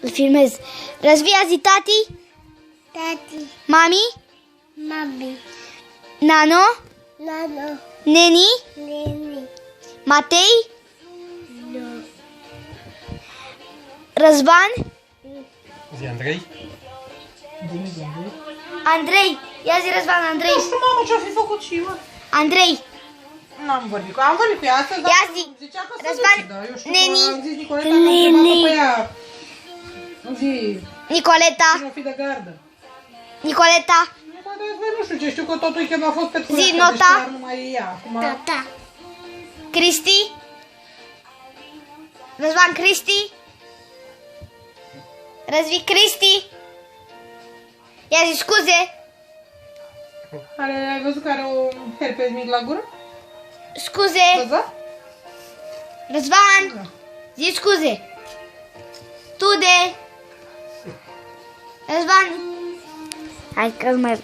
Îl filmez. Răzvia, zi tati. Tati. Mami. Mami. Nano. Nano. Neni. Neni. Matei. No. Răzvan. Zi Andrei. Andrei. Ia zi Răzvan, Andrei. Nu știu, mamă, ce-a fi făcut și eu. Andrei. N-am vorbit cu ea. Am vorbit cu ea astăzi, dar Ia zi. zicea că se Răzvan, duce, dar eu știu Neni. că am zis Nicoleta că am întrebat-o pe ea. Zi, Nicoleta. cine o fi de gardă? Nicoleta. Nu știu ce, știu că tot weekend a fost pe Zi, nota. deci nu mai e ea. Acum, Tata. Cristi. Răzvan, Cristi. Răzvi, Cristi. Ia zi scuze. ai văzut că are un herpes mic la gură? Scuze. Văzut? Răzvan. Zi scuze. Tude. Răzvan. Hai că mai